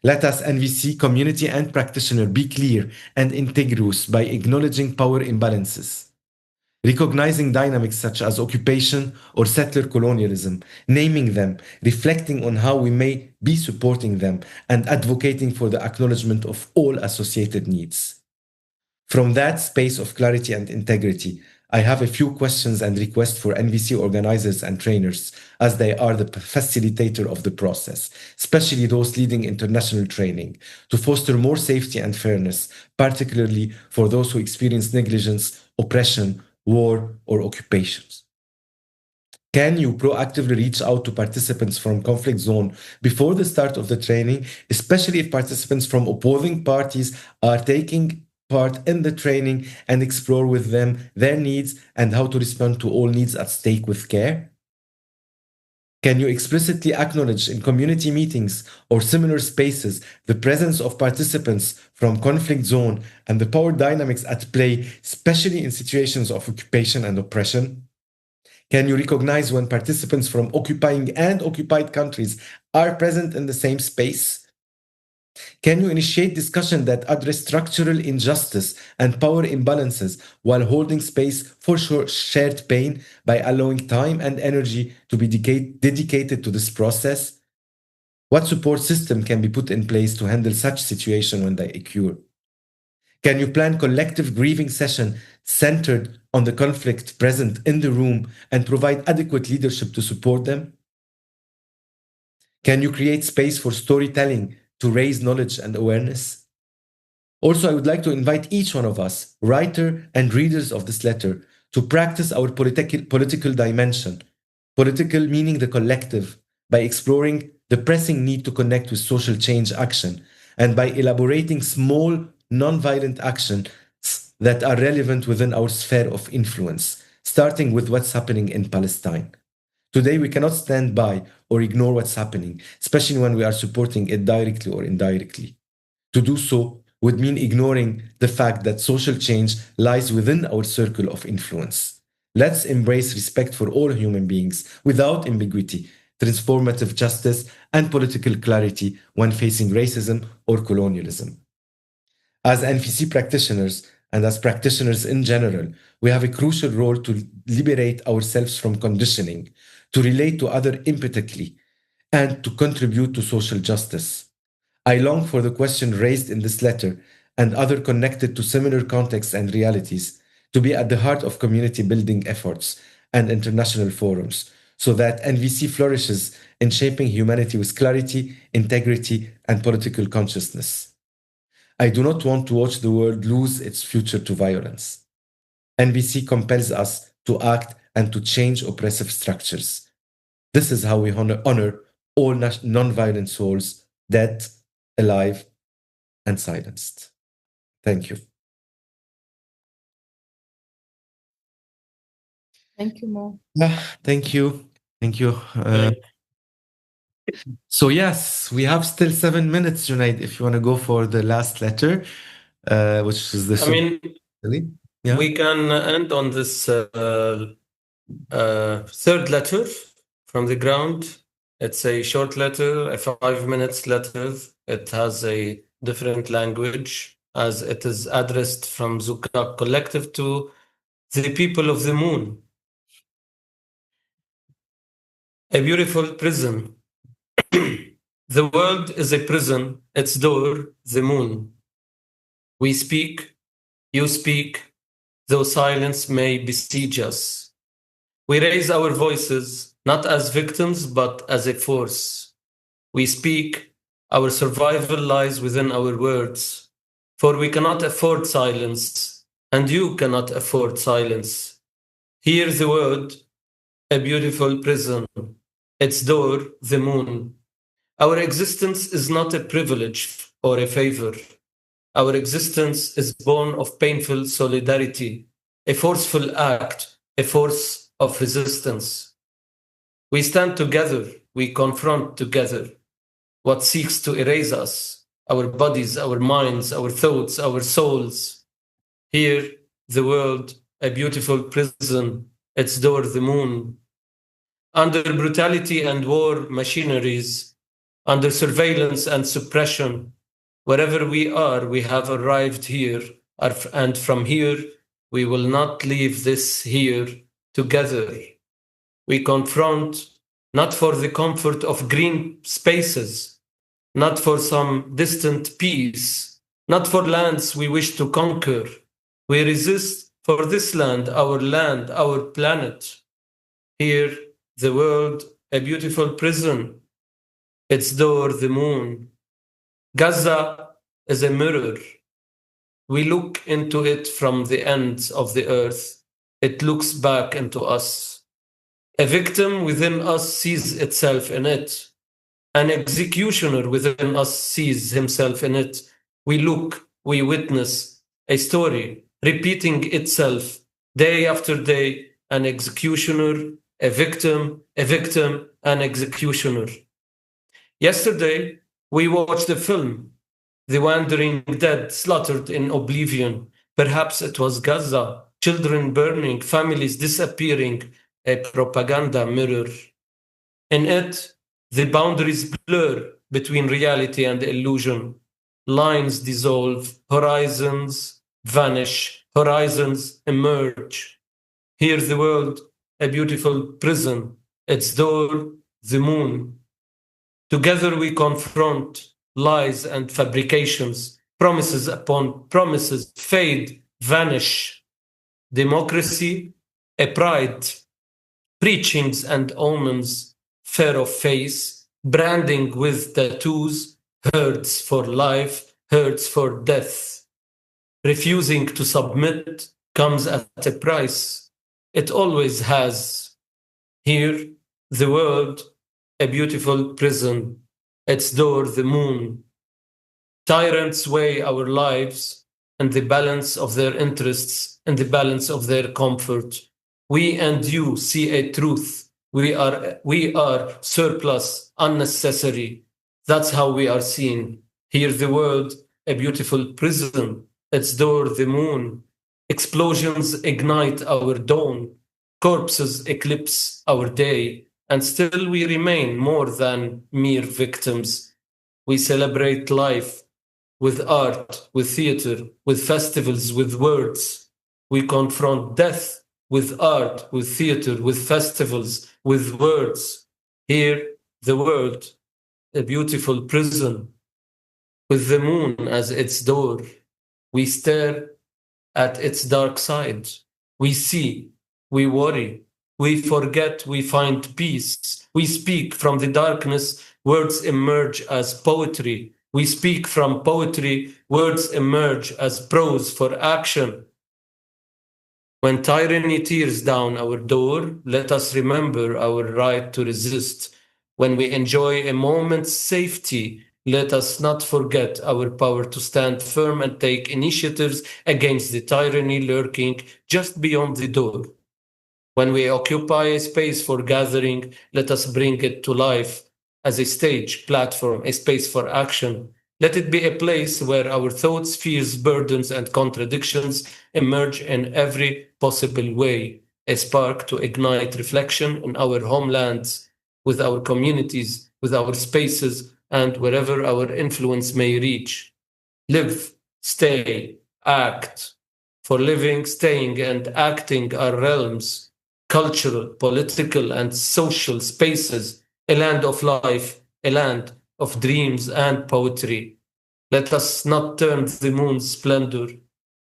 Let us, NVC, community and practitioner, be clear and integrous by acknowledging power imbalances, recognizing dynamics such as occupation or settler colonialism, naming them, reflecting on how we may be supporting them, and advocating for the acknowledgement of all associated needs. From that space of clarity and integrity, I have a few questions and requests for NVC organizers and trainers, as they are the facilitator of the process, especially those leading international training, to foster more safety and fairness, particularly for those who experience negligence, oppression, war, or occupations. Can you proactively reach out to participants from conflict zone before the start of the training, especially if participants from opposing parties are taking part in the training, and explore with them their needs and how to respond to all needs at stake with care? Can you explicitly acknowledge in community meetings or similar spaces the presence of participants from conflict zone and the power dynamics at play, especially in situations of occupation and oppression? Can you recognize when participants from occupying and occupied countries are present in the same space? Can you initiate discussion that address structural injustice and power imbalances while holding space for shared pain by allowing time and energy to be dedicated to this process? What support system can be put in place to handle such situations when they occur? Can you plan collective grieving session centered on the conflict present in the room and provide adequate leadership to support them? Can you create space for storytelling to raise knowledge and awareness? Also, I would like to invite each one of us, writer and readers of this letter, to practice our political dimension, political meaning the collective, by exploring the pressing need to connect with social change action, and by elaborating small, non-violent actions that are relevant within our sphere of influence, starting with what's happening in Palestine. Today, we cannot stand by or ignore what's happening, especially when we are supporting it directly or indirectly. To do so would mean ignoring the fact that social change lies within our circle of influence. Let's embrace respect for all human beings without ambiguity, transformative justice, and political clarity when facing racism or colonialism. As NVC practitioners, and as practitioners in general, we have a crucial role to liberate ourselves from conditioning, to relate to others empathetically, and to contribute to social justice. I long for the question raised in this letter and other connected to similar contexts and realities to be at the heart of community building efforts and international forums, so that NVC flourishes in shaping humanity with clarity, integrity, and political consciousness. I do not want to watch the world lose its future to violence. NVC compels us to act and to change oppressive structures. This is how we honor all non-violent souls, dead, alive, and silenced. Thank you. Thank you, Mo. Thank you. Thank you. So yes, we have still 7 minutes, Junaid, if you want to go for the last letter, which is the... I mean, yeah. we can end on this third letter from the ground. It's a short letter, a 5 minutes letter. It has a different language, as it is addressed from Zoukak Collective to the people of the moon. A beautiful prison. The world is a prison, its door, the moon. We speak, you speak, though silence may besiege us. We raise our voices, not as victims, but as a force. We speak, our survival lies within our words, for we cannot afford silence, and you cannot afford silence. Hear the word, a beautiful prison, its door, the moon. Our existence is not a privilege or a favor. Our existence is born of painful solidarity, a forceful act, a force of resistance. We stand together, we confront together what seeks to erase us, our bodies, our minds, our thoughts, our souls. Here, the world, a beautiful prison, its door, the moon. Under brutality and war machineries, under surveillance and suppression, wherever we are, we have arrived here, and from here, we will not leave this here together. We confront not for the comfort of green spaces, not for some distant peace, not for lands we wish to conquer. We resist for this land, our planet. Here, the world, a beautiful prison, its door, the moon. Gaza is a mirror. We look into it from the ends of the earth. It looks back into us. A victim within us sees itself in it. An executioner within us sees himself in it. We look, we witness a story repeating itself day after day. An executioner, a victim, an executioner. Yesterday, we watched a film, The Wandering Dead Slaughtered in Oblivion. Perhaps it was Gaza, children burning, families disappearing, a propaganda mirror. In it, the boundaries blur between reality and illusion. Lines dissolve, horizons vanish, horizons emerge. Here the world, a beautiful prison, its door, the moon. Together we confront lies and fabrications, promises upon promises fade, vanish. Democracy, a pride, preachings and omens, fair of face, branding with tattoos, herds for life, herds for death. Refusing to submit comes at a price. It always has. Here, the world, a beautiful prison, its door, the moon. Tyrants weigh our lives and the balance of their interests and the balance of their comfort. We and you see a truth. We are surplus, unnecessary. That's how we are seen. Here the world, a beautiful prison, its door, the moon. Explosions ignite our dawn. Corpses eclipse our day. And still we remain more than mere victims. We celebrate life with art, with theater, with festivals, with words. We confront death with art, with theater, with festivals, with words. Here, the world, a beautiful prison, with the moon as its door. We stare at its dark side. We see, we worry, we forget, we find peace. We speak from the darkness, words emerge as poetry. We speak from poetry, words emerge as prose for action. When tyranny tears down our door, let us remember our right to resist. When we enjoy a moment's safety, let us not forget our power to stand firm and take initiatives against the tyranny lurking just beyond the door. When we occupy a space for gathering, let us bring it to life as a stage, platform, a space for action. Let it be a place where our thoughts, fears, burdens, and contradictions emerge in every possible way, a spark to ignite reflection in our homelands, with our communities, with our spaces, and wherever our influence may reach. Live, stay, act. For living, staying, and acting are realms, cultural, political, and social spaces, a land of life, a land of dreams and poetry. Let us not turn the moon's splendor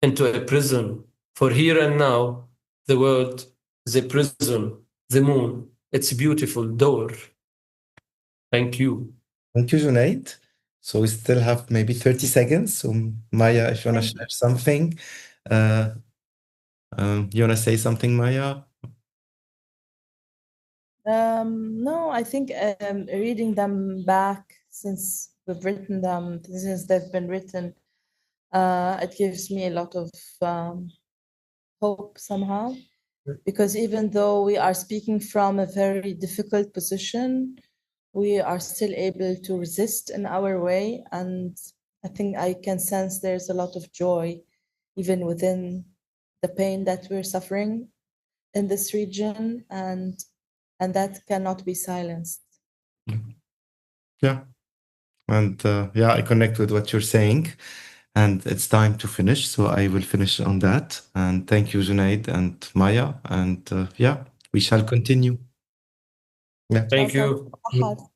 into a prison, for here and now, the world is a prison, the moon, its beautiful door. Thank you. Thank you, Junaid. So we still have maybe 30 seconds. So Maya, if you want to share something, you want to say something, Maya? No, I think reading them back since we've written them, since they've been written, it gives me a lot of hope somehow. Because even though we are speaking from a very difficult position, we are still able to resist in our way. And I think I can sense there's a lot of joy even within the pain that we're suffering in this region, and that cannot be silenced. Yeah. And yeah, I connect with what you're saying. And it's time to finish. So I will finish on that. And thank you, Junaid and Maya. And yeah, we shall continue. Yeah. Thank you. Fahad.